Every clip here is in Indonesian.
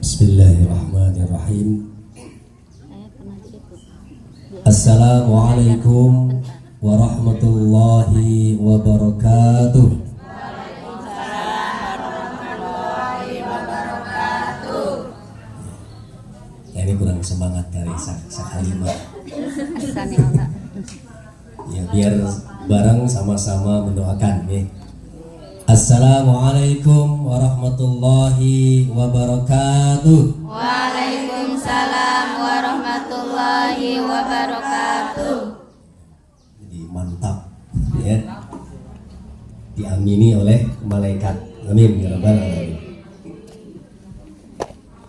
Bismillahirrahmanirrahim. Assalamualaikum warahmatullahi wabarakatuh. Ya, ini kurang semangat dari Sakalima. Ya, biar bareng sama-sama mendoakan ya. Assalamualaikum warahmatullahi wabarakatuh. Waalaikumsalam warahmatullahi wabarakatuh. Jadi mantap ya. Diamini oleh malaikat. Amin ya rabbal alamin.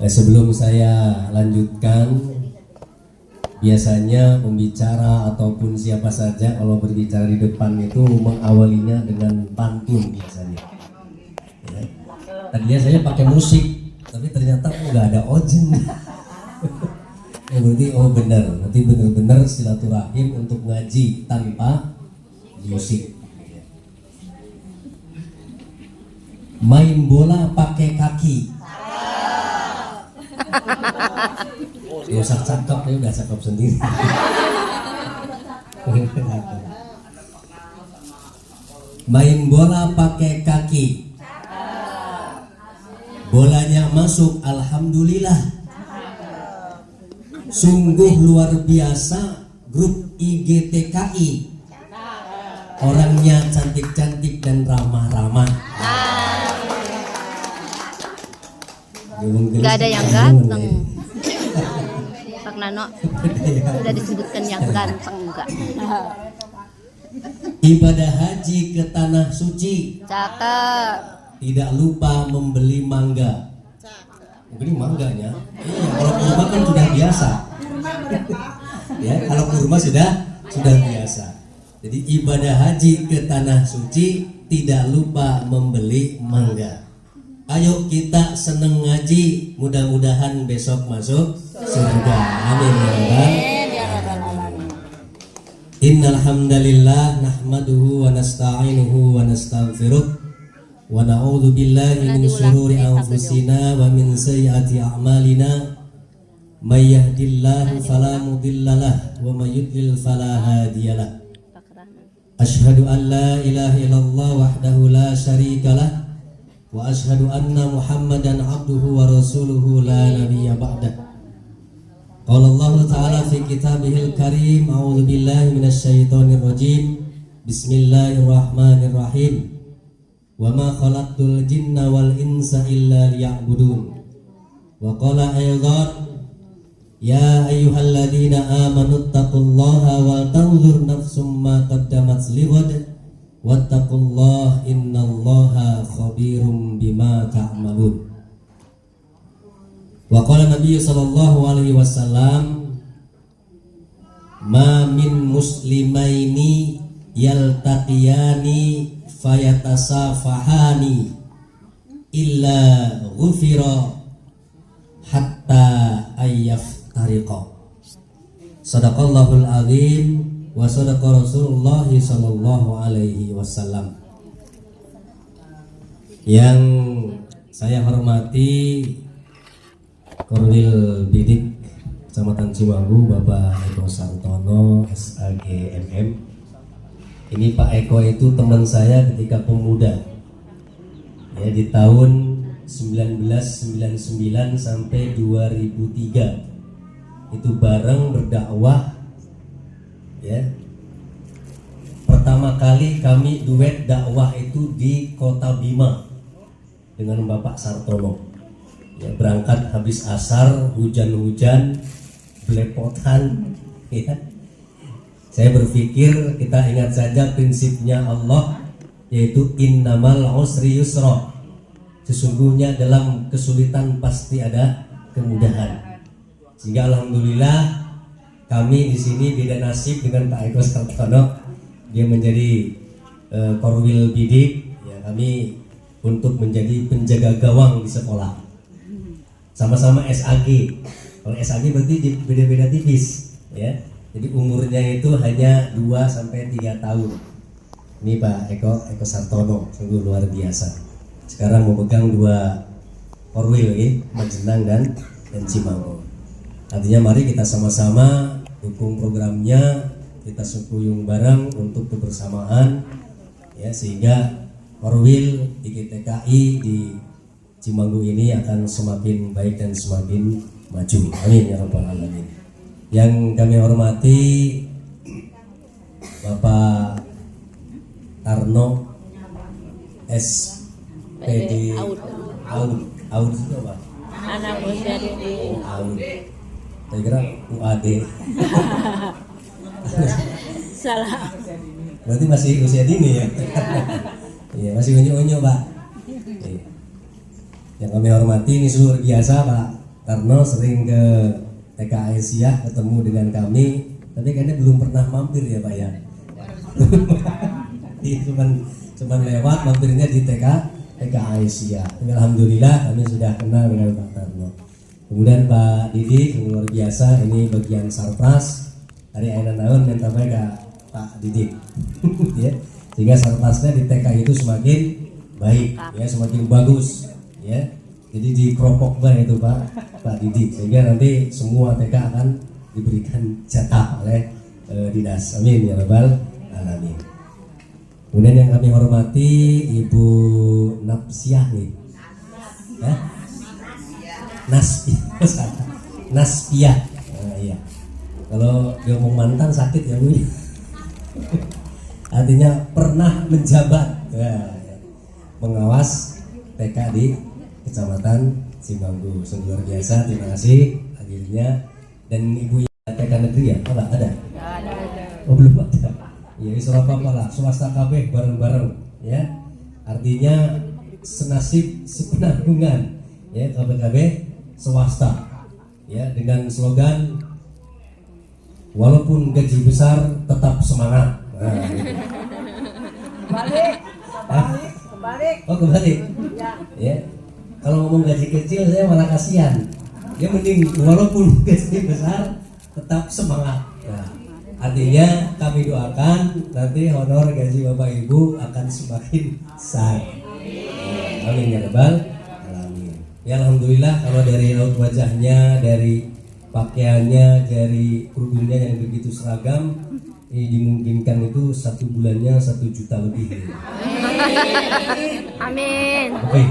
Sebelum saya lanjutkan, biasanya pembicara ataupun siapa saja kalau berbicara di depan itu mengawalinya dengan pantun biasanya. Ya. Tadinya saya pakai musik, tapi ternyata nggak ada ojeng. Ya, berarti benar, nanti benar-benar silaturahim untuk ngaji tanpa musik. Main bola pakai kaki. Ya usah cakep, ya udah cakep sendiri. Main bola pakai kaki. Bolanya masuk, alhamdulillah. Sungguh luar biasa grup IGTKI. Orangnya cantik-cantik dan ramah-ramah. Gak ada yang ganteng. Pak Nano sudah disebutkan yang ganteng enggak? Ibadah haji ke tanah suci. Cakep. Tidak lupa membeli mangga. Membeli mangganya? Iya, kalau kurma kan sudah biasa. Ya, kalau kurma sudah biasa. Jadi ibadah haji ke tanah suci, tidak lupa membeli mangga. Ayo kita seneng ngaji, mudah-mudahan besok masuk surga. Amin ya rabbal alamin. Innal hamdalillah nahmaduhu wa nasta'inuhu wa nastaghfiruh wa na'udzu billahi min shururi anfusina wa min sayyiati a'malina. May yahdihillahu fala mudhillalah wa may yudlil fala hadiyalah. Asyhadu an la ilaha illallah wahdahu la syarikalah wa asyhadu anna Muhammadan abduhu wa rasuluhu la nabiyya ba'dah. Qala Allah ta'ala fi kitabihil karim, a'udzu billahi minasy syaithanir rajim. Bismillahirrahmanirrahim. Wa ma khalaqtul jinna wal insa illa liya'budun. Wa qala aydan ya ayyuhalladzina amanu taqullaha wal tanzur nafsum ma qaddamat lighad wattaqullah innallaha khabirum bima ta'malun. Wa qala Nabi sallallahu alaihi wasallam ma min muslimaini yaltaqiyani fayatasafahani illa ghufira hatta ayyaftariqa. Sadaqallahul azim wa sadaqa Rasulullah sallallahu alaihi wasallam. Yang saya hormati Korwil Bidik Kecamatan Cimagu, Bapak Eko Sartono SAG MM. Ini Pak Eko itu teman saya ketika pemuda. Ya, di tahun 1999 sampai 2003 itu bareng berdakwah. Ya, pertama kali kami duet dakwah itu di Kota Bima dengan Bapak Sartono. Ya, berangkat habis asar, hujan-hujan, belepotan. Ya. Saya berpikir kita ingat saja prinsipnya Allah, yaitu innamal usri yusra. Sesungguhnya dalam kesulitan pasti ada kemudahan. Sehingga alhamdulillah kami di sini beda nasib dengan Pak Eko Sartono. Dia menjadi Korwil Bidik, ya, kami untuk menjadi penjaga gawang di sekolah. Sama-sama SAG. Kalau SAG berarti beda-beda tipis, ya. Jadi umurnya itu hanya 2 sampai 3 tahun. Ini Pak Eko Sartono, sungguh luar biasa. Sekarang memegang 2 Korwil ya, Majenang dan Cimanggu. Artinya mari kita sama-sama dukung programnya, kita sekuyung bareng untuk kebersamaan ya, sehingga Korwil IGTKI di Cimanggu ini akan semakin baik dan semakin maju. Amin ya rabbal alamin. Yang kami hormati Bapak Tarno SPD Aud itu apa? Anak usia dini. Aud. Saya kira UAD. Salah. Berarti masih usia dini ya? Iya, masih unyu-unyu Pak. Iya. Yang kami hormati ini luar biasa Pak Tarno, sering ke TK Asia ketemu dengan kami, tapi kayaknya belum pernah mampir ya Pak ya. cuman lewat mampirnya di TK Asia. Alhamdulillah kami sudah kenal dengan Pak Tarno. Kemudian Pak Didi yang luar biasa, ini bagian sarpras hari ayeuna naon minta bae ka Pak Didi. Ya. Sehingga sarprasnya di TK itu semakin baik ya, semakin bagus ya. Jadi dikeropok bae itu Pak Didi, sehingga nanti semua TK akan diberikan jatah oleh dinas. Amin ya rabbal alamin. Kemudian yang kami hormati Ibu Napsiah nih, ya? Naspiah. Nah, iya. Kalau dia ngomong mantan sakit ya Bu. Artinya pernah menjabat, ya, mengawas TK di Kecamatan Cimanggu. Luar biasa, terima kasih akhirnya. Dan Ibu TK negeri ya, ada? Oh belum ada. Ya, istilah apa lah, swasta KB bareng-bareng, ya. Artinya senasib sepenanggungan, ya, KB swasta, ya, dengan slogan walaupun gaji besar tetap semangat. Nah, gitu. Kembali. Oh kembali. Ya. Kalau ngomong gaji kecil saya malah kasihan. Ya mending walaupun gaji besar tetap semangat. Nah, artinya kami doakan nanti honor gaji Bapak Ibu akan semakin besar. Amin ya rabbal alamin. Ya alhamdulillah kalau dari raut wajahnya, dari pakaiannya, dari kerudungnya yang begitu seragam, dimungkinkan itu 1 bulannya 1 juta lebih. Amin. Oke,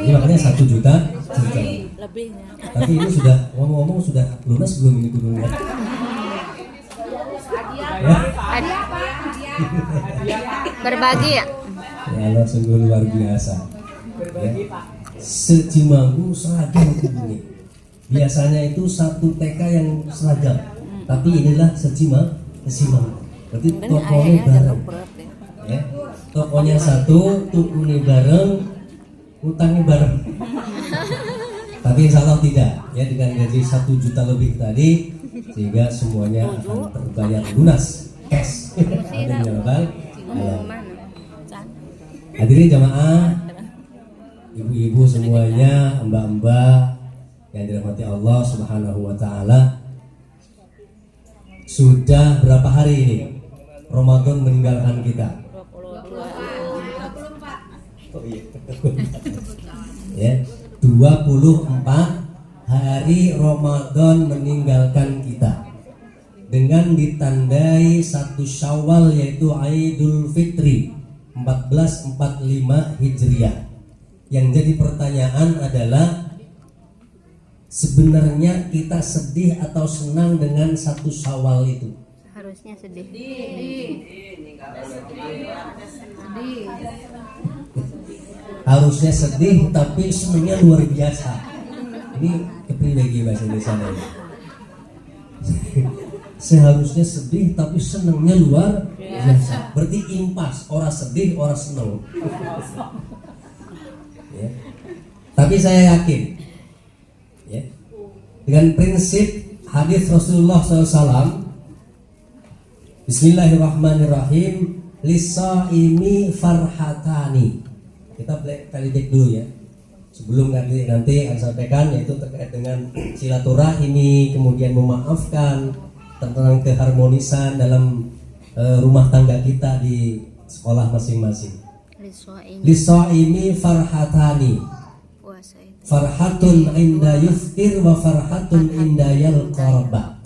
ini makanya 1 juta Lebih. Tapi ini sudah ngomong-ngomong sudah lunas belum ini kerudungnya? Ya. Berbagi ya? Ya Allah, sungguh luar biasa. Ya. Se-Cimanggu seragam ini. Biasanya itu 1 TK yang seragam, tapi inilah se-Cimanggu. Berarti tokonya bareng. Ya. Tokonya 1, tukunya bareng, utangnya bareng. Tapi insya Allah tidak. Ya, dengan gaji 1 juta lebih tadi, sehingga semuanya akan terbayar lunas cash. Amin ya rabbal alamin. Hadirin jamaah, ibu-ibu semuanya, mbak-mbak yang dirahmati Allah Subhanahu wa taala. Sudah berapa hari ini Ramadan meninggalkan kita? 24. Oh iya. Ya, 24 hari Ramadan meninggalkan kita, dengan ditandai 1 Syawal yaitu Idul Fitri 1445 Hijriah. Yang jadi pertanyaan adalah, sebenarnya kita sedih atau senang dengan 1 Syawal itu? Harusnya sedih. Harusnya sedih, tapi senangnya luar biasa. Ini kepriwegi bahasa Indonesia ini. Seharusnya sedih tapi senangnya luar biasa. Berarti impas, orang sedih, orang senang. Ya. Tapi saya yakin, ya, dengan prinsip hadis Rasulullah SAW, Bismillahirrahmanirrahim, lisaimi farhatani. Kita validate dulu ya, sebelum nanti akan sampaikan, yaitu terkait dengan silaturahmi, kemudian memaafkan, tentang keharmonisan dalam rumah tangga kita di sekolah masing-masing. Lisaimi farhatani. farhatun inda yuftir wa farhatun inda yalqarba.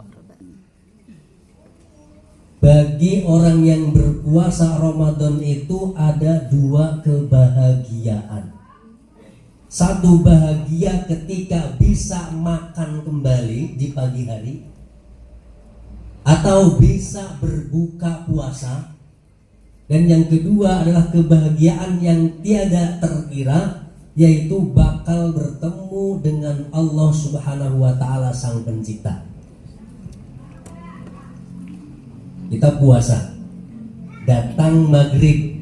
Bagi orang yang berpuasa Ramadan itu ada dua kebahagiaan. Satu bahagia ketika bisa makan kembali di pagi hari, atau bisa berbuka puasa. Dan yang kedua adalah kebahagiaan yang tiada terkira, yaitu bakal bertemu dengan Allah Subhanahu wa Ta'ala, Sang Pencipta. Kita puasa, datang maghrib,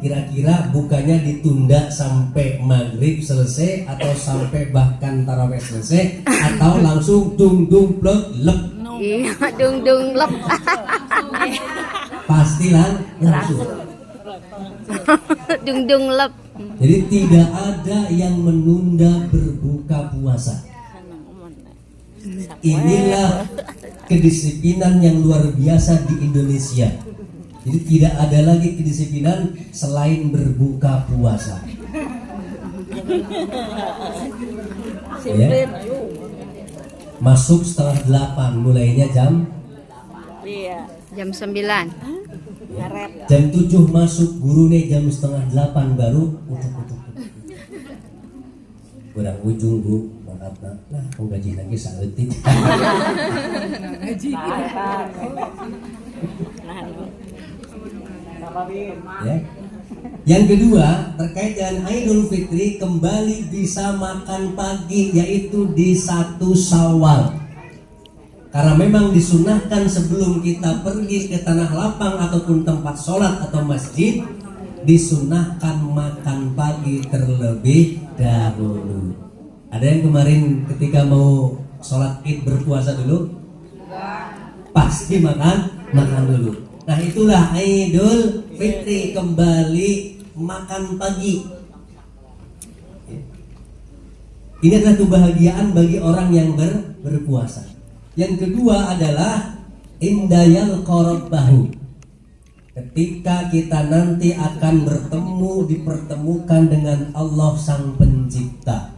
kira-kira bukanya ditunda sampai maghrib selesai, atau sampai bahkan tarawih selesai, atau langsung dung dung plek lep. Iya, dung dung lep. Pastilah langsung. Dung dung lep. Jadi tidak ada yang menunda berbuka puasa. Inilah kedisiplinan yang luar biasa di Indonesia. Jadi tidak ada lagi kedisiplinan selain berbuka puasa. Ya. Masuk setengah 8, mulainya jam Jam 9. jam 7 masuk, guru nih jam setengah 8 baru utuk. Kurang ujung bu, maaf nah, kau gaji lagi saeutik. Ya. Yang kedua terkait dengan Idul Fitri, kembali bisa makan pagi, yaitu di 1 Syawal. Karena memang disunahkan sebelum kita pergi ke tanah lapang ataupun tempat sholat atau masjid, disunahkan makan pagi terlebih dahulu. Ada yang kemarin ketika mau sholat id berpuasa dulu? Pasti makan dulu. Nah itulah Idul Fitri, kembali makan pagi. Ini adalah kebahagiaan bagi orang yang berpuasa. Yang kedua adalah indayal qarabbahu. Ketika kita nanti akan dipertemukan dengan Allah Sang Pencipta.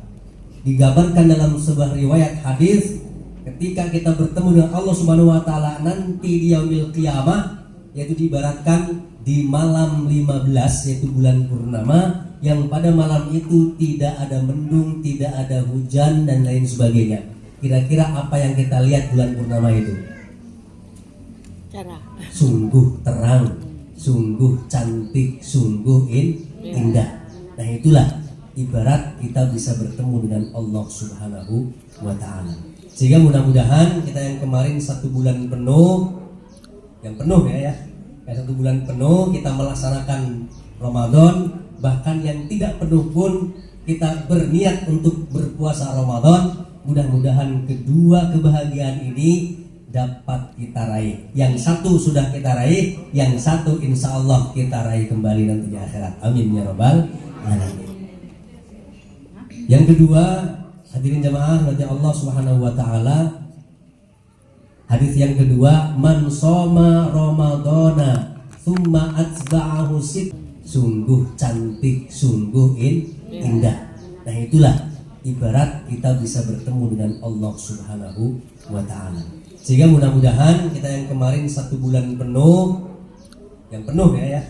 Digambarkan dalam sebuah riwayat hadis, ketika kita bertemu dengan Allah Subhanahu wa Ta'ala nanti di yaumil qiyamah, yaitu diibaratkan di malam 15, yaitu bulan purnama, yang pada malam itu tidak ada mendung, tidak ada hujan dan lain sebagainya. Kira-kira apa yang kita lihat bulan purnama itu? Sungguh terang, sungguh cantik, sungguh indah. Nah itulah ibarat kita bisa bertemu dengan Allah Subhanahu wa Ta'ala. Sehingga mudah-mudahan kita yang kemarin 1 bulan penuh, yang penuh ya 1 bulan penuh kita melaksanakan Ramadan, bahkan yang tidak penuh pun kita berniat untuk berpuasa Ramadan. Mudah-mudahan kedua kebahagiaan ini dapat kita raih. Yang satu sudah kita raih, yang satu insya Allah kita raih kembali nanti di akhirat. Amin ya rabbal alamin. Yang kedua, hadirin jamaah nanti Allah Subhanahu wa Ta'ala, hadis yang kedua, man shoma ramadhana thumma atba'ahu sit. Sungguh cantik, sungguh indah. Nah itulah ibarat kita bisa bertemu dengan Allah Subhanahu wa Ta'ala. Sehingga mudah-mudahan kita yang kemarin 1 bulan penuh, yang penuh ya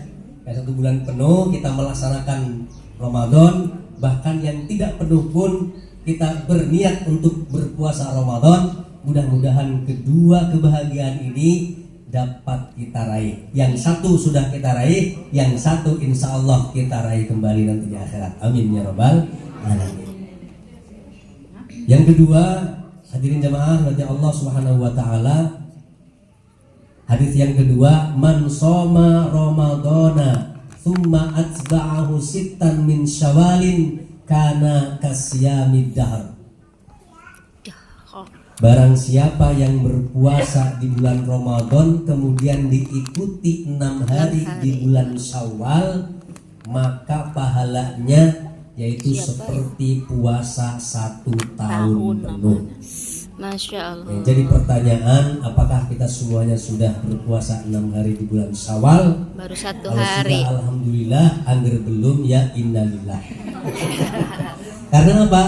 1 bulan penuh kita melaksanakan Ramadan, bahkan yang tidak penuh pun kita berniat untuk berpuasa Ramadan. Mudah-mudahan kedua kebahagiaan ini dapat kita raih. Yang satu sudah kita raih, yang satu insya Allah kita raih kembali nanti di akhirat. Amin ya rabbal alamin. Yang kedua, hadirin jamaah nanti Allah Subhanahu wa Ta'ala, hadis yang kedua, man shoma ramadhana thumma atba'ahu sittan min syawalin kana kasyamid dahr. Barang siapa yang berpuasa di bulan Ramadan kemudian diikuti 6 hari di bulan Syawal, maka pahalanya yaitu seperti puasa 1 tahun penuh. Masya Allah. Jadi pertanyaan, apakah kita semuanya sudah berpuasa 6 hari di bulan Syawal? Baru 1 Kalau hari. sudah alhamdulillah, angger belum ya innalillah. Karena apa?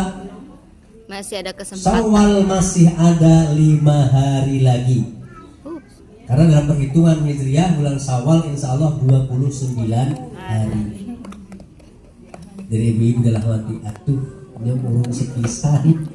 Masih ada kesempatan. Syawal masih ada 5 hari lagi. Karena dalam perhitungan Hijriah bulan Syawal insya Allah 29 hari. Dari ibu-ibu dalam hati, aduh, dia urung sepisan.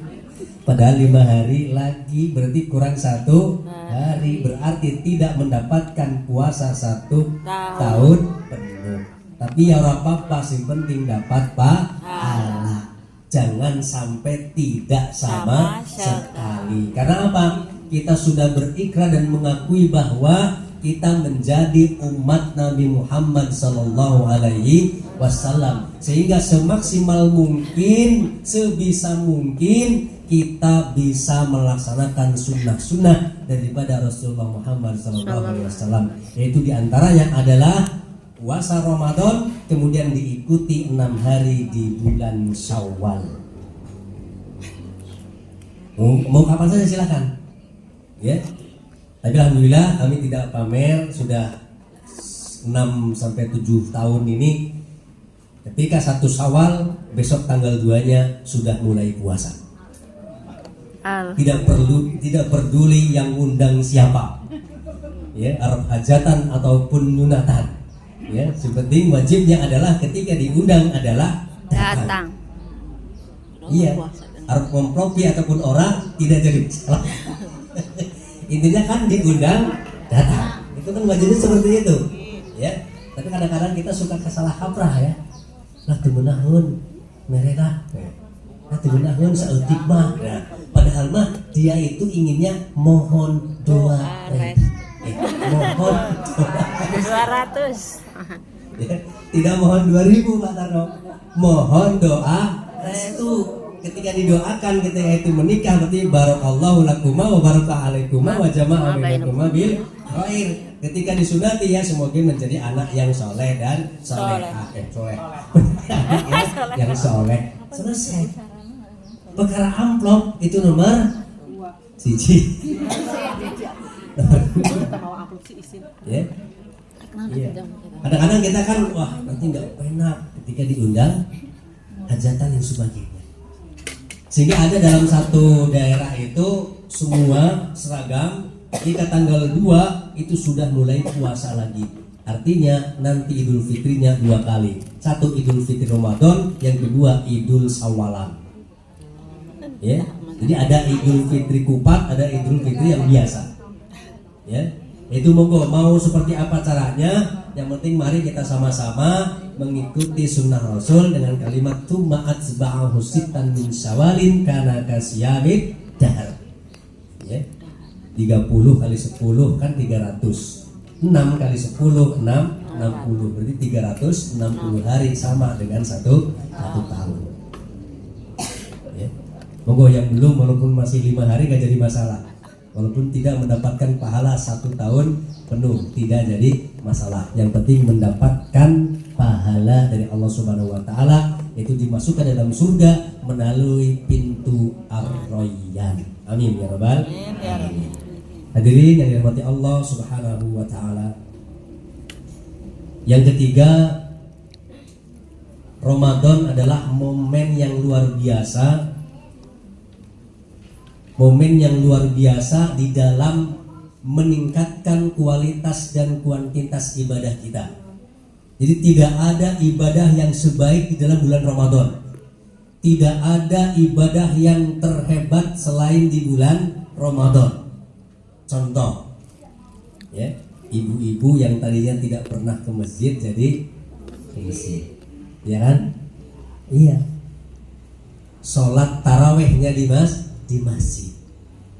Padahal 5 hari lagi, berarti kurang 1 hari. Berarti tidak mendapatkan puasa 1 tahun penuh. Tapi ya apa-apa, sih penting dapat pahala. Jangan sampai tidak sama sekali. Karena apa? Kita sudah berikrar dan mengakui bahwa kita menjadi umat Nabi Muhammad sallallahu alaihi wasallam. Sehingga semaksimal mungkin, sebisa mungkin kita bisa melaksanakan sunnah-sunnah daripada Rasulullah Muhammad sallallahu alaihi wasallam. Yaitu diantaranya adalah puasa Ramadan, kemudian diikuti 6 hari di bulan Syawal. Mau kapan saja silakan. Ya. Tapi alhamdulillah kami tidak pamer, sudah 6 sampai 7 tahun ini. Ketika 1 Syawal, besok tanggal 2-nya sudah mulai puasa. Tidak peduli yang undang siapa. Ya, Arab hajatan ataupun nyunatan. Ya, sepenting wajibnya adalah ketika diundang adalah datang. Iya, Arab komplopi ataupun orang tidak jadi salah. Intinya kan diundang datang. Itu kan wajibnya seperti itu. Ya. Tapi kadang-kadang kita suka kesalah kaprah ya. Lah temenahun mereka. Lah temenahun saeutik mah. Nah, padahal mah dia itu inginnya mohon doa. Mohon doa 200. Ya, tidak mohon 2000 Pak Tarno. Mohon doa restu. Ketika didoakan ketika itu menikah berarti barakallahu lakuma wa baraka alaikuma wa jama'a bainakuma bil khair. Ketika disunati ya semoga menjadi anak yang soleh dan solehah. Yang soleh. Selesai. Perkara amplop itu nomor 1. Ya. Kadang-kadang kita kan wah nanti nggak enak ketika diundang hajatan yang sebagainya. Sehingga ada dalam satu daerah itu semua seragam, ketika tanggal 2 itu sudah mulai puasa lagi. Artinya nanti Idul Fitrinya 2 kali. 1 Idul Fitri Ramadan, yang kedua Idul Syawalan. Ya. Jadi ada Idul Fitri Kupat, ada Idul Fitri yang biasa. Ya. Itu monggo mau seperti apa caranya? Yang penting mari kita sama-sama mengikuti sunnah Rasul dengan kalimat tsumma atsba'ahu sittan min syawalin kana kasiyamid dahr. Ya. 30 kali 10 kan 300. 6 kali 10 60 berarti 360 hari sama dengan satu tahun. Ya. Monggo yang belum walaupun masih 5 hari gak jadi masalah. Walaupun tidak mendapatkan pahala 1 tahun penuh tidak jadi masalah. Yang penting mendapatkan pahala dari Allah Subhanahu wa taala, yaitu dimasukkan dalam surga melalui pintu Ar-Rayyan. Amin ya rabbal alamin. Hadirin yang dirahmati Allah Subhanahu wa taala. Yang ketiga, Ramadan adalah momen yang luar biasa. Momen yang luar biasa di dalam meningkatkan kualitas dan kuantitas ibadah kita. Jadi tidak ada ibadah yang sebaik di dalam bulan Ramadan. Tidak ada ibadah yang terhebat selain di bulan Ramadan. Contoh, ya, ibu-ibu yang tadinya tidak pernah ke masjid jadi ke masjid, ya kan? Iya. Sholat tarawehnya di masjid.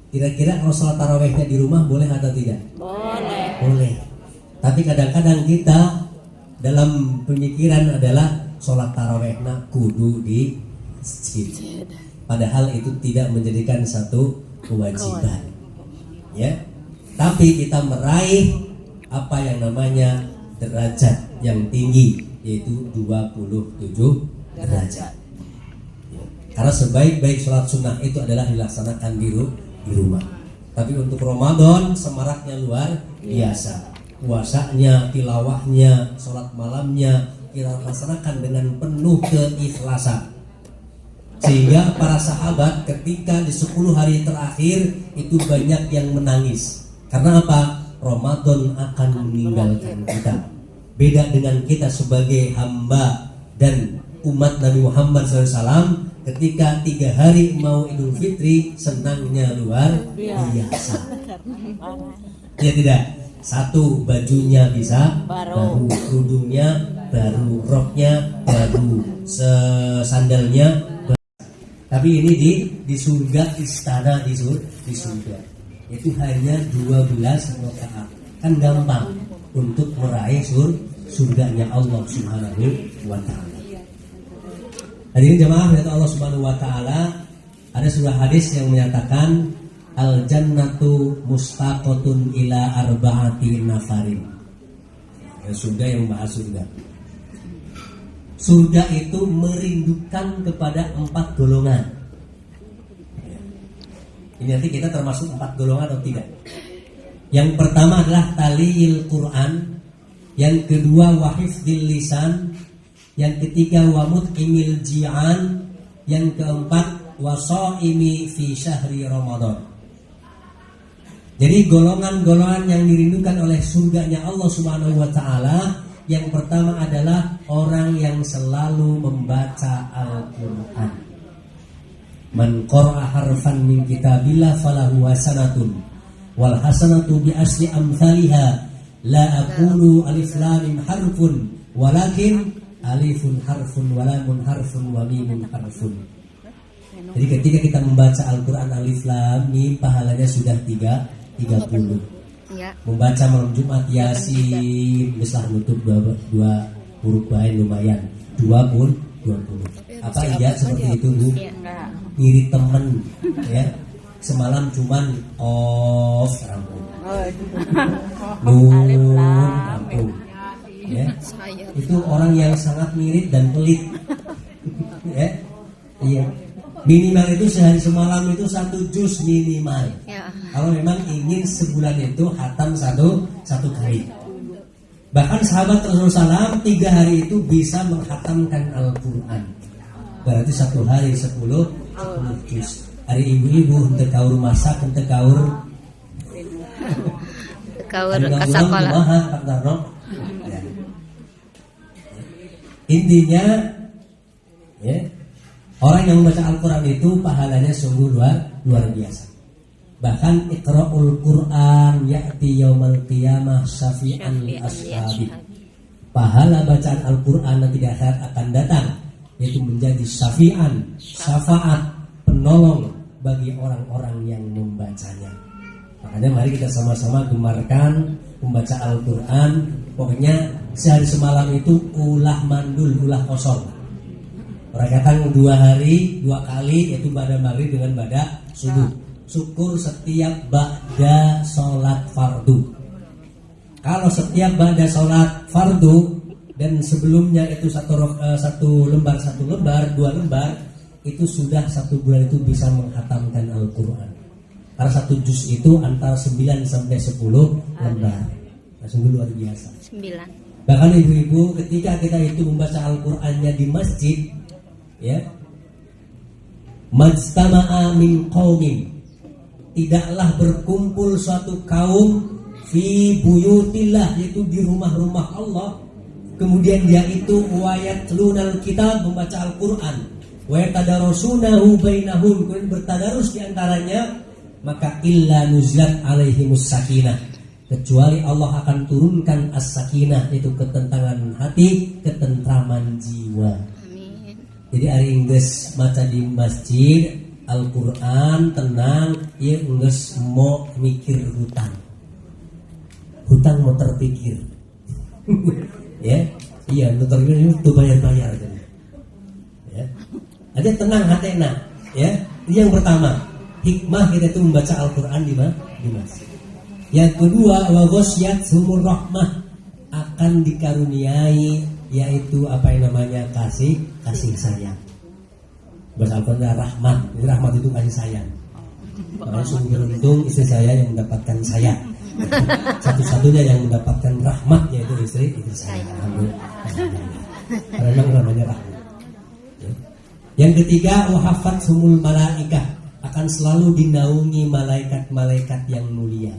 Kira-kira kalau sholat tarawehnya di rumah boleh atau tidak? Boleh. Tapi kadang-kadang kita dalam pemikiran adalah sholat tarawehnya kudu di masjid. Padahal itu tidak menjadikan satu kewajiban. Ya. Tapi kita meraih apa yang namanya derajat yang tinggi, yaitu 27 derajat. Ya. Karena sebaik-baik sholat sunnah itu adalah dilaksanakan di rumah. Tapi untuk Ramadan semaraknya luar biasa. Puasanya, tilawahnya, sholat malamnya kita laksanakan dengan penuh keikhlasan. Sehingga para sahabat ketika di 10 hari terakhir itu banyak yang menangis. Karena apa? Ramadan akan meninggalkan kita. Beda dengan kita sebagai hamba dan umat Nabi Muhammad SAW, ketika 3 hari mau Idul Fitri senangnya luar biasa. Ya tidak? Satu, bajunya bisa baru, kerudungnya baru, roknya baru, sandalnya baru. Tapi ini di surga, istana di surga. Itu hanya 12 rakaat. Kan gampang untuk meraih surganya Allah Subhanahu wa taala. Hadirin jamaah dari Allah Subhanahu wa taala, ada sebuah hadis yang menyatakan al jannatu mustaqatun ila arba'ati nafarin. Ya, surga yang bahas surga. Surga itu merindukan kepada 4 golongan. Ini nanti kita termasuk 4 golongan atau tidak? Yang pertama adalah taliyil Quran, yang kedua wahifdzil lisan, yang ketiga wamut imil ji'an, yang keempat wasaimi fi syahri Ramadan. Jadi golongan-golongan yang dirindukan oleh surganya Allah Subhanahu wa taala, yang pertama adalah orang yang selalu membaca Al-Qur'an. Man qara'a harfan min kitabillah falahu hasanatun wal hasanatu bi asli amsalha la aqulu alif lam mim harfun walakin alifun harfun wa lamun harfun wa mimun harfun. Jadi ketika kita membaca Al-Qur'an alif lam mim, pahalanya sudah 30. Ya. Membaca malam Jumat Yasin bisa nutup dua huruf lain lumayan 20. Apa iya seperti itu Bu? Ngirit temen ya. Semalam cuman off rampung. Nun rampung. Ya. Itu orang yang sangat mirip dan pelit. Ya. Iya. Minimal itu sehari semalam itu 1 juz minimal. Ya. Kalau memang ingin sebulan itu hatam satu kali. Bahkan sahabat Rasulullah SAW 3 hari itu bisa menghatamkan Al-Quran. Berarti 1 hari 10 juz. Hari ibu-ibu untuk kaur masak, untuk kaur kasakola. Ya. Intinya ya, orang yang membaca Al-Quran itu pahalanya sungguh luar biasa. Bahkan iqra'ul Quran ya'ti yaumal qiyamah syafi'an li ashabi. Pahala bacaan Al-Quran nanti di akhirat akan datang, yaitu menjadi syafi'an, syafaat, penolong bagi orang-orang yang membacanya. Makanya mari kita sama-sama gemarkan membaca Al-Quran. Pokoknya sehari semalam itu ulah mandul, ulah kosong. Orang kata 2 hari 2 kali, yaitu pada maghrib dengan pada subuh. Syukur setiap ba'da sholat fardu. Kalau setiap ba'da sholat fardu dan sebelumnya itu satu lembar, 2 lembar, itu sudah 1 bulan itu bisa menghatamkan Al-Quran. Karena 1 juz itu antara 9 sampai 10 lembar. Nah, sungguh luar biasa. 9. Bahkan ibu-ibu ketika kita itu membaca Al-Qurannya di masjid, ya, majtama'a min qaumin, tidaklah berkumpul suatu kaum fi buyutillah, yaitu di rumah-rumah Allah, kemudian dia itu wayatlunal kitab, membaca Al-Quran, wayatadarasunahu bainahum, kemudian bertadarus di antaranya, maka illa nuzilat alaihimus sakinah, kecuali Allah akan turunkan as-sakinah, itu ketenangan hati, ketentraman jiwa. Jadi hari Inggris maca di masjid Al-Quran tenang, ya Inggris mau mikir hutang mau terpikir. Ya, iya lu terpikir itu bayar kan. Ya, aja tenang hatena. Ya, ini yang pertama, hikmah kita itu membaca Al-Quran di masjid. Yang kedua, wa ghasyat sumur rahmah, akan dikaruniai yaitu apa yang namanya kasih sayang. Bahasa Al-Quran rahmat, jadi rahmat itu kasih sayang. Makanya sungguh beruntung istri saya yang mendapatkan saya. Satu-satunya yang mendapatkan rahmat yaitu istri saya. Alhamdulillah. Karena memang namanya rahmat. Yang ketiga, wahafathumul malaikah, akan selalu dinaungi malaikat-malaikat yang mulia.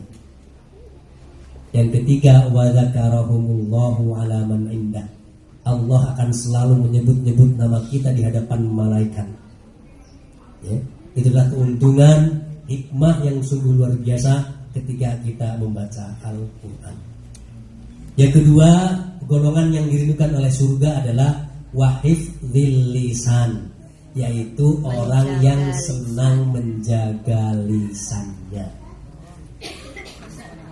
Yang ketiga, wa dzakarahumullahu ala man indah, Allah akan selalu menyebut-nyebut nama kita di hadapan malaikat. Ya, itulah keuntungan hikmah yang sungguh luar biasa ketika kita membaca Al-Quran. Yang kedua, golongan yang dirindukan oleh surga adalah wahifdzil lisan, yaitu orang yang senang menjaga lisannya.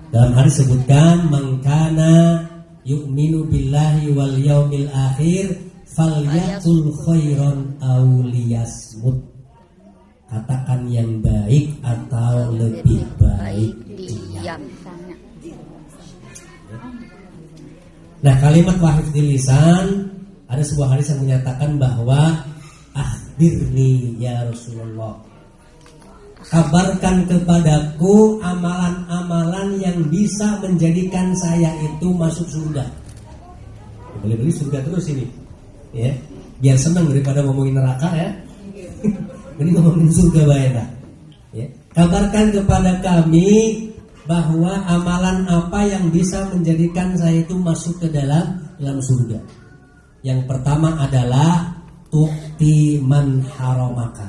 Dalam hadis sebutkan, mangkana yu'minu billahi wal yaumil akhir falyakul khairan aw liyasmut, katakan yang baik atau lebih baik diam. Nah, kalimat wahifdzil lisan, ada sebuah hadis yang menyatakan bahwa akhbirni ya Rasulullah, kabarkan kepadaku amalan-amalan yang bisa menjadikan saya itu masuk surga. Boleh-boleh surga terus ini, ya, biar senang daripada ngomongin neraka ya. Ini ngomongin surga bayar. Ya. Kabarkan kepada kami bahwa amalan apa yang bisa menjadikan saya itu masuk ke dalam surga. Yang pertama adalah tu'ti man haramaka,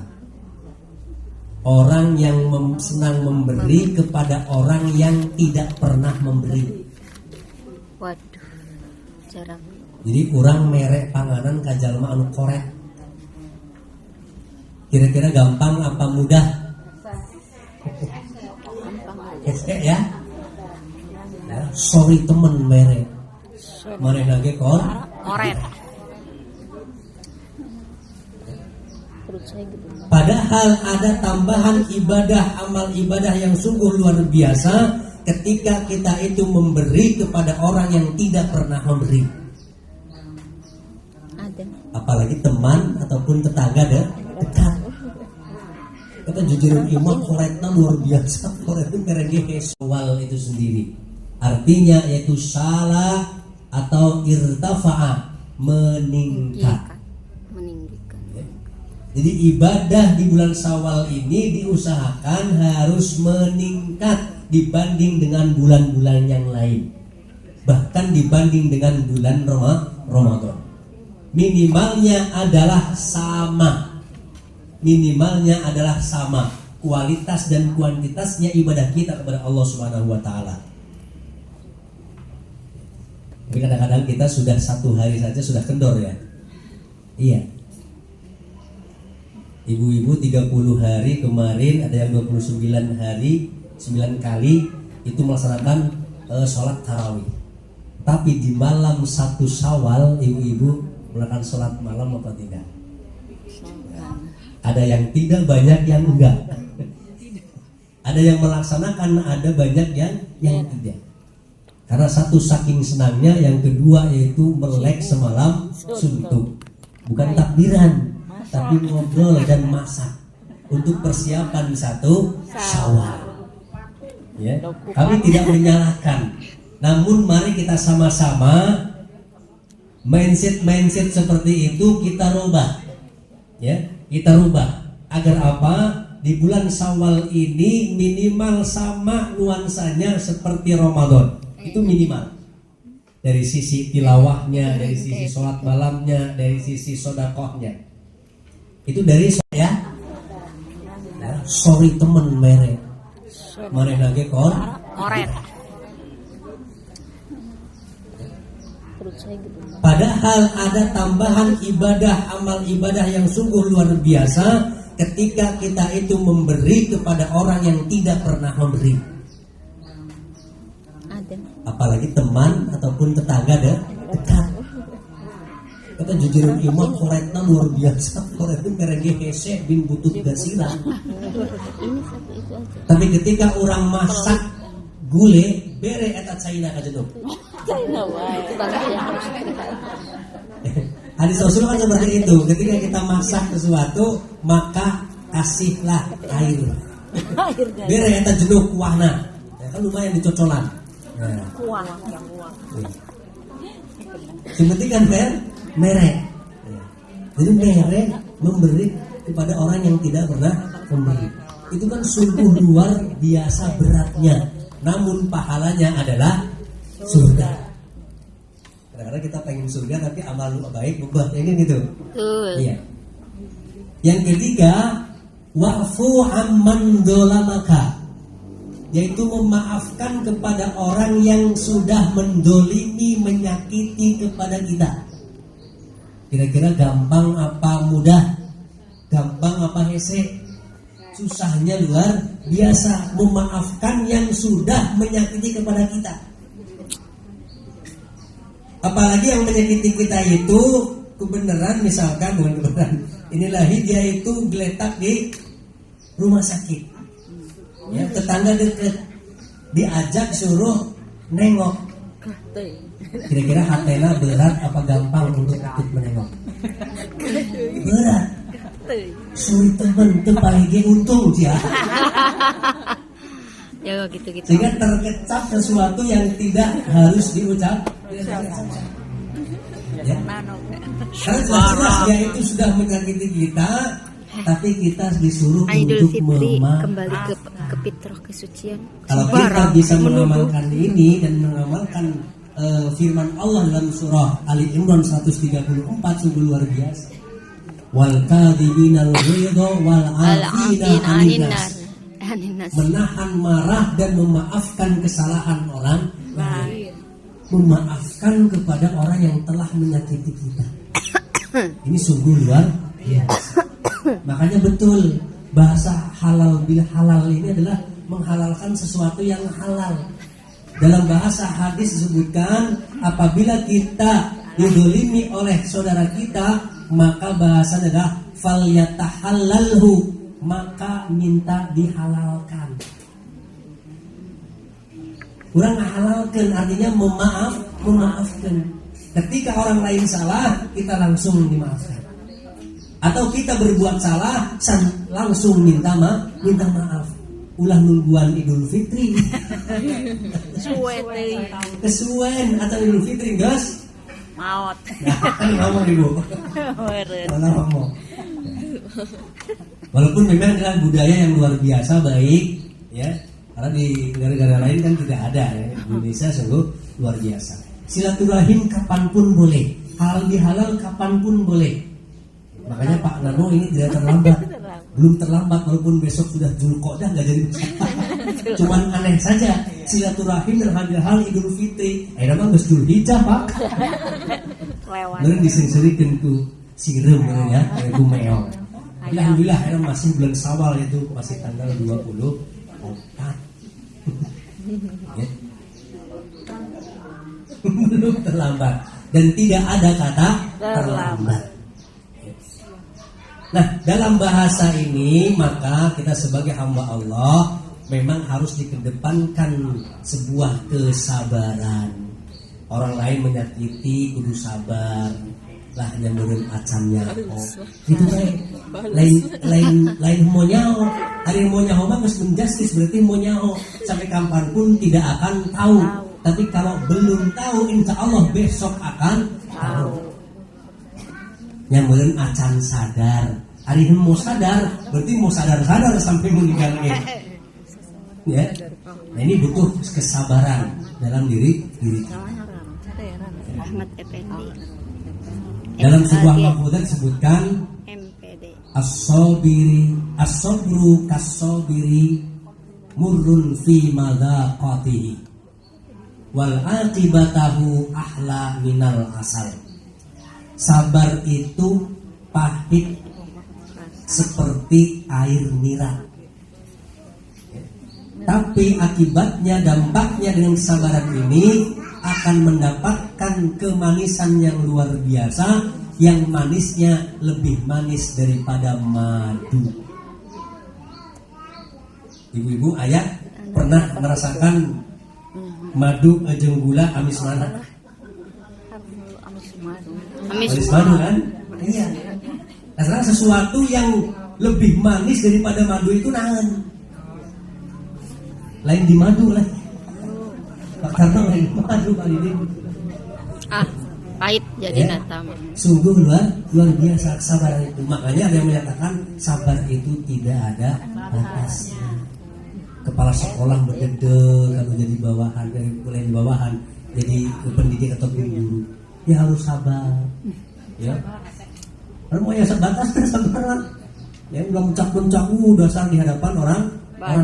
orang yang senang memberi kepada orang yang tidak pernah memberi. Waduh, jarang. Jadi kurang merek panganan kajalma anu korek. Kira-kira gampang apa mudah? Ya? Sorry temen merek. Merek lagi korek. Padahal ada tambahan ibadah, amal ibadah yang sungguh luar biasa ketika kita itu memberi kepada orang yang tidak pernah memberi. Apalagi teman ataupun tetangga dekat. Kata jujur iman koreknya luar biasa. Korek itu mereknya soal itu sendiri. Artinya yaitu salah atau irtafa'a, meningkat. Jadi ibadah di bulan Syawal ini diusahakan harus meningkat dibanding dengan bulan-bulan yang lain. Bahkan dibanding dengan bulan Ramadan. Minimalnya adalah sama. Kualitas dan kuantitasnya ibadah kita kepada Allah Subhanahu wa taala. Tapi kadang-kadang kita sudah 1 hari saja sudah kendor ya. Iya. Ibu-ibu 30 hari kemarin, ada yang 29 hari 9 kali itu melaksanakan sholat tarawih. Tapi di malam 1 Syawal ibu-ibu melakukan sholat malam apa tidak? Ya. Ada yang tidak, banyak yang enggak. Ada yang melaksanakan, ada banyak yang tidak. Karena satu saking senangnya, yang kedua yaitu melek semalam suntuk. Bukan takbiran, tapi ngobrol dan masak untuk persiapan 1 Syawal. Ya, kami tidak menyalahkan. Namun mari kita sama-sama mindset seperti itu kita rubah. Ya, kita rubah agar apa? Di bulan Syawal ini minimal sama nuansanya seperti Ramadan. Itu minimal. Dari sisi tilawahnya, dari sisi sholat malamnya, dari sisi sodakohnya. Itu dari saya. Sorry temen merek lagi korek. Padahal ada tambahan ibadah, amal ibadah yang sungguh luar biasa ketika kita itu memberi kepada orang yang tidak pernah memberi. Apalagi teman ataupun tetangga dekat. Kata jujur iman koreknya luar biasa. Korek itu mereknya Hese bin Butut Gasila. Tapi ketika orang masak gule bere eta China ka jedog. Hadis Rasul kan seperti itu. Ketika kita masak sesuatu maka kasihlah air. Bere eta jedog kuahna. Ya, kan lumayan dicocolan. Kuah. Yang penting kan merek. Jadi merek memberi kepada orang yang tidak pernah memberi. Itu kan sungguh luar biasa beratnya. Namun pahalanya adalah surga. Kadang-kadang kita pengen surga tapi amal baik membuat ini gitu. Betul. Iya. Yang ketiga, wa'fu amman dolamaka, yaitu memaafkan kepada orang yang sudah mendolimi, menyakiti kepada kita. Kira-kira gampang apa mudah? Gampang apa hese? Susahnya luar biasa memaafkan yang sudah menyakiti kepada kita. Apalagi yang menyakiti kita itu kebenaran, misalkan bukan kebenaran, inilah dia itu geletak di rumah sakit, ya, tetangga dekat diajak suruh nengok. Kira-kira hatena berat apa gampang untuk ikut menengok? Berat. Sulit temen tuh paling untung sih ya. Ya gitu-gitu. Sehingga terkecap sesuatu yang tidak harus diucap. Ya. Karena jelas dia itu sudah menyakiti kita, tapi kita disuruh Idul untuk Fitri kembali ke fitrah kesucian. Kalau kita bisa mengamalkan ini dan mengamalkan firman Allah dalam surah Ali Imran 134, sungguh luar biasa. Wal kadhiminal ghidha wal 'afina 'anil nas. Menahan marah dan memaafkan kesalahan orang lain. Memaafkan kepada orang yang telah menyakiti kita. Ini sungguh luar biasa. Makanya betul bahasa halal bil halal ini adalah menghalalkan sesuatu yang halal. Dalam bahasa hadis disebutkan apabila kita didolimi oleh saudara kita, maka bahasa adalah falyatahallalhu, maka minta dihalalkan. Kurang halalkan artinya memaafkan. Ketika orang lain salah, kita langsung dimaafkan. Atau kita berbuat salah, langsung minta maaf. Ulah nungguan Idul Fitri. Kesuwen atau Idul Fitri, guys. Maut. Nah, kan ngomong ibu. Ngomong. Walaupun memang adalah budaya yang luar biasa baik, ya. Karena di negara-negara lain kan tidak ada, ya. Indonesia sungguh luar biasa. Silaturahim kapanpun boleh, halal bihalal kapanpun boleh. Makanya Pak Nano ini tidak terlambat, belum terlambat walaupun besok sudah Zulqa'dah nggak jadi. Cuman aneh saja silaturahim dan hal Idul Fitri, nama nggak Zulhijjah Pak. Mungkin disering-seringkan tuh sirum ya, itu meong. Alhamdulillah masih bulan Syawal itu masih tanggal 24. Ya. Belum terlambat dan tidak ada kata terlambat. Nah, dalam bahasa ini maka kita sebagai hamba Allah memang harus dikedepankan sebuah kesabaran. Orang lain menyakiti kudu sabar. Lah nyameureun acannya. Gitu bae. Lain mau nyaho. Hari mau nyaho mah geus menjustis berarti mau nyaho sampai kapanpun tidak akan tahu. Tapi kalau belum tahu insya Allah besok akan tahu. Nyameureun acan sadar. Hari ini mau sadar, berarti mau sadar-sadar sampai meninggal. Ya. Nah, ini butuh kesabaran dalam diri kita. Ahmad Effendi. Dalam sebuah mahfudzah disebutkan MPD. As-sabru kas-sabiri murrun fi madaqatihi wal aqibatahu ahla minal asal. Sabar itu pahit seperti air nira. Tapi akibatnya, dampaknya dengan kesabaran ini akan mendapatkan kemanisan yang luar biasa, yang manisnya lebih manis daripada madu. Ibu-ibu, ayah pernah merasakan madu jeung gula amis mana? Amis madu kan? Iya. Karena sesuatu yang lebih manis daripada madu itu nahan. Lain di madu lah. Karena lain di madu kali ini. Pahit jadi nata. Sungguh luar biasa kesabaran itu. Makanya ada yang menyatakan sabar itu tidak ada batasnya. Kepala sekolah berdedel kalau jadi bawahan, dari mulai di bawahan jadi pendidik atau guru, dia harus sabar. Ya, kalau mau yang sebatas sabaran. Ya udah muncak-muncak dasar di hadapan orang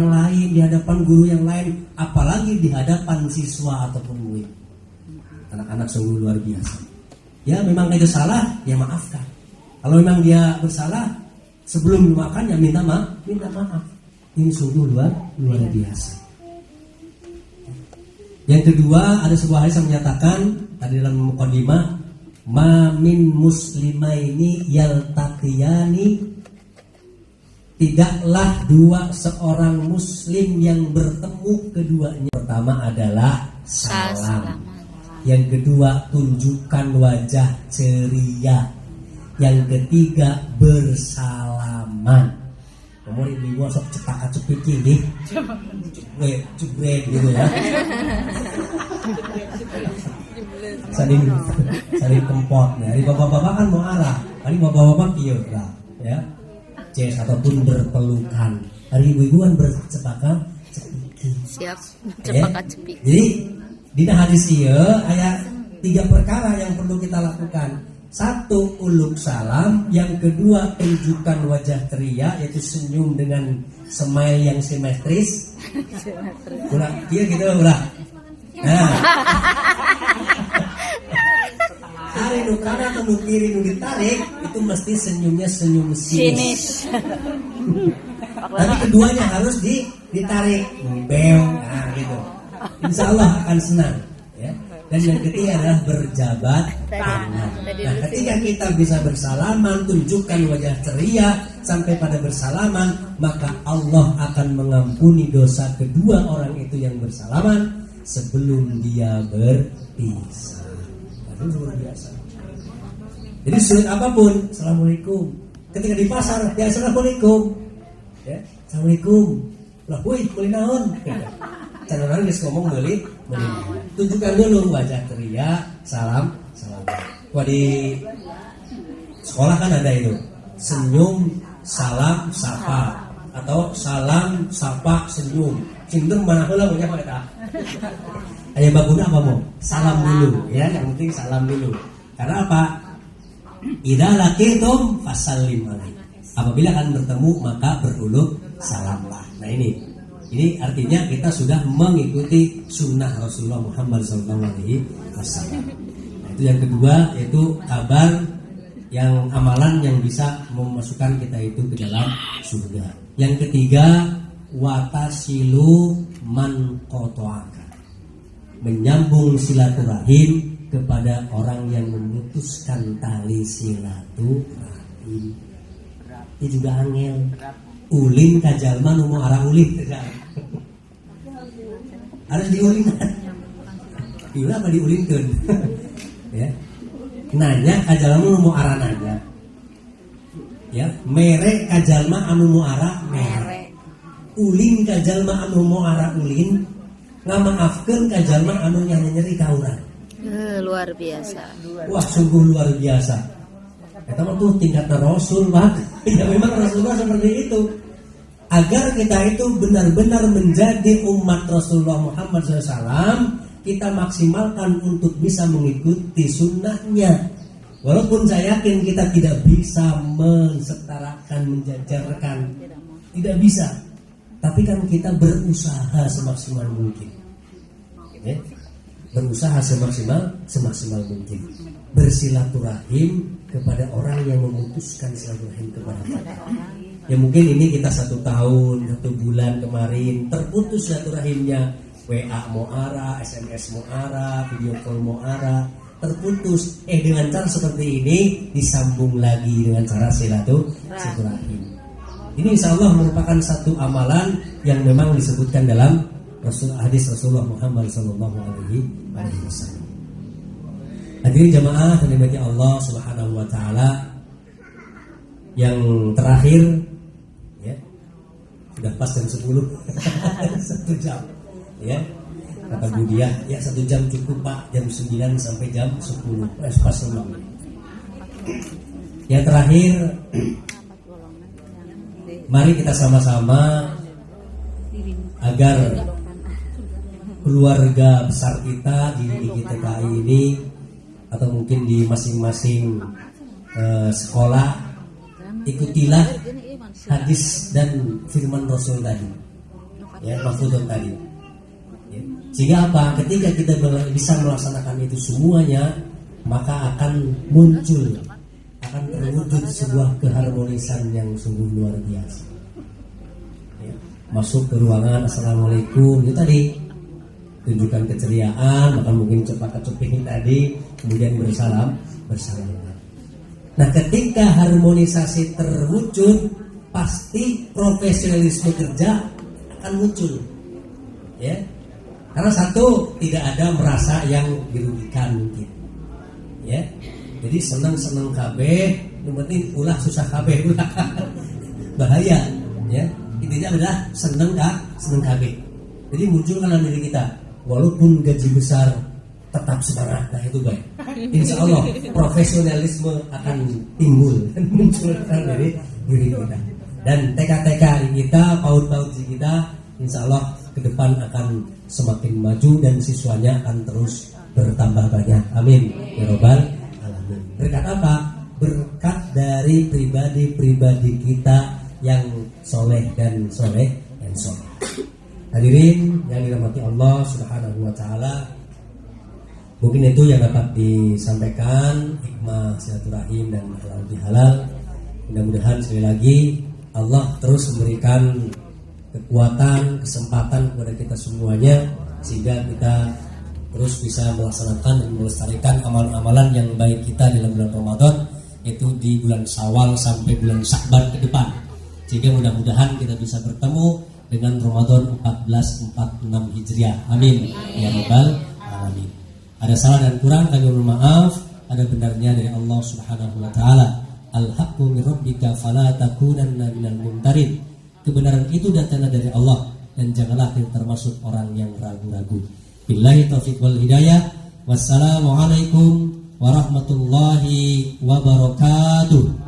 lain, di hadapan guru yang lain, apalagi di hadapan siswa ataupun murid. Anak-anak sungguh luar biasa. Ya memang itu salah, ya maafkan. Kalau memang dia bersalah, sebelum dimakan ya minta maaf. Ini sungguh luar biasa. Yang kedua, ada sebuah hadis yang menyatakan tadi dalam mukadimah, ma min muslimaini yaltaqiyani, tidaklah seorang muslim yang bertemu keduanya. Pertama adalah salam. Yang kedua, tunjukkan wajah ceria. Yang ketiga, bersalaman. Nomor ibu sok cepak-cepik ini, cubret gitu ya. Saling kempot. Dari bapak-bapak kan mau arah, hari bapak-bapak kieu lah, ya. Ces ataupun berpelukan. Hari ibu-ibu kan bercepak-cepik. Siap, cepak-cepik. Jadi di hadis ieu aya 3 perkara yang perlu kita lakukan. 1, uluk salam. Yang kedua, tunjukkan wajah ceria, yaitu senyum dengan smile yang simetris. Ulah, iya gitu ulah. Nah. Hari nu kanan atau nu kiri nu ditarik, itu mesti senyumnya senyum sinis. Tapi keduanya harus ditarik, beong, nah gitu. Insya Allah akan senang. Ya. Dan yang ketiga adalah berjabat tangan. Nah, ketika kita bisa bersalaman, tunjukkan wajah ceria sampai pada bersalaman, maka Allah akan mengampuni dosa kedua orang itu yang bersalaman sebelum dia berpisah. Itu luar biasa. Jadi sulit apapun, assalamualaikum. Ketika di pasar, ya assalamualaikum. Ya, assalamualaikum. Lah, woi, beli naon? Cara orang geus ngomong meuli. Tunjukkan dulu wajah ceria, salam. Wah, di sekolah kan ada itu. Senyum, salam, sapa, atau salam, sapa, senyum. Cinten mana heula banyak eta. Aya baguna apa mau? Salam dulu, ya, yang penting salam dulu. Karena apa? Idza laqitum fasallim alaihi. Apabila kalian bertemu maka beruluk salamlah. Nah ini artinya kita sudah mengikuti sunnah Rasulullah Muhammad SAW. Nah, itu yang kedua, yaitu kabar yang amalan yang bisa memasukkan kita itu ke dalam surga. Yang ketiga, watasilu man qata'aka, menyambung silaturahim kepada orang yang memutuskan tali silaturahim. Ini juga angel. Ulin kajalma nu mau arah ulin harus diulinkan. Iya apa diulinkan? Ya. Nanya kajalma nu mau arah nanya. Ya, mere kajalma anu mau arah mere. Ulin kajalma anu mau arah ulin. Ngamaafkeun kajalma anu nyeri ka urang. Luar biasa. Wah, sungguh luar biasa. Kita mah tuh tingkatan Rasul, Pak. Ya memang Rasulullah seperti itu. Agar kita itu benar-benar menjadi umat Rasulullah Muhammad SAW, kita maksimalkan untuk bisa mengikuti sunnahnya. Walaupun saya yakin kita tidak bisa mensetarakan, menjajarkan, tidak bisa. Tapi kan kita berusaha semaksimal mungkin. Ya? Berusaha semaksimal mungkin. Bersilaturahim kepada orang yang memutuskan silaturahim kepada kita. Ya mungkin ini kita 1 tahun, 1 bulan kemarin terputus silaturahimnya, WA mau arah, SMS mau arah, video call mau arah, terputus. Dengan cara seperti ini disambung lagi dengan cara silaturahim. Ini insya Allah merupakan satu amalan yang memang disebutkan dalam hadis Rasulullah Muhammad SAW. Hadirin jamaah yang dimiliki Allah Subhanahu wa taala, yang terakhir ya, sudah pas jam 10. 1 jam ya. Kata Budiah, ya 1 jam cukup Pak, jam 9 sampai jam 10, pas 6. Yang terakhir, mari kita sama-sama agar keluarga besar kita di GTKI ini atau mungkin di masing-masing sekolah, ikutilah hadis dan firman Rasul tadi, ya, mafhum tadi. Ya. Sehingga apa? Ketika kita bisa melaksanakan itu semuanya, maka akan terwujud sebuah keharmonisan yang sungguh luar biasa. Ya. Masuk ke ruangan, assalamualaikum, itu tadi tunjukkan keceriaan, maka mungkin cepat-cepat tadi, kemudian bersalam. Nah, ketika harmonisasi terwujud, pasti profesionalisme kerja akan muncul, ya. Karena satu, tidak ada merasa yang dirugikan mungkin, ya. Jadi senang KB, yang penting ulah susah KB ulah bahaya, ya. Intinya adalah senang KB. Jadi muncul dalam diri kita, walaupun gaji besar tetap semangat, nah itu baik. Insya Allah profesionalisme akan timbul dan muncul dari diri kita. Dan TK kita, PAUD kita, insya Allah ke depan akan semakin maju dan siswanya akan terus bertambah banyak. Amin ya robbal alamin. Berkat apa? Berkat dari pribadi-pribadi kita yang soleh dan soleh. Hadirin yang dirahmati Allah Subhanahu wa taala, mungkin itu yang dapat disampaikan, hikmah silaturahim dan halal bihalal. Mudah-mudahan sekali lagi Allah terus memberikan kekuatan, kesempatan kepada kita semuanya, sehingga kita terus bisa melaksanakan dan melestarikan amalan-amalan yang baik kita dalam bulan Ramadan, itu di bulan Syawal sampai bulan Sya'ban ke depan. Sehingga mudah-mudahan kita bisa bertemu dengan Ramadan 1446 Hijriah. Amin ya rabbal alamin. Ada salah dan kurang, kami mohon maaf. Ada benarnya dari Allah Subhanahu wa taala. Al-haqqu min rabbika fala takunanna minal mumtarin. Kebenaran itu datangnya dari Allah, dan janganlah kita termasuk orang yang ragu-ragu. Billahi taufiq wal hidayah. Wassalamualaikum warahmatullahi wabarakatuh.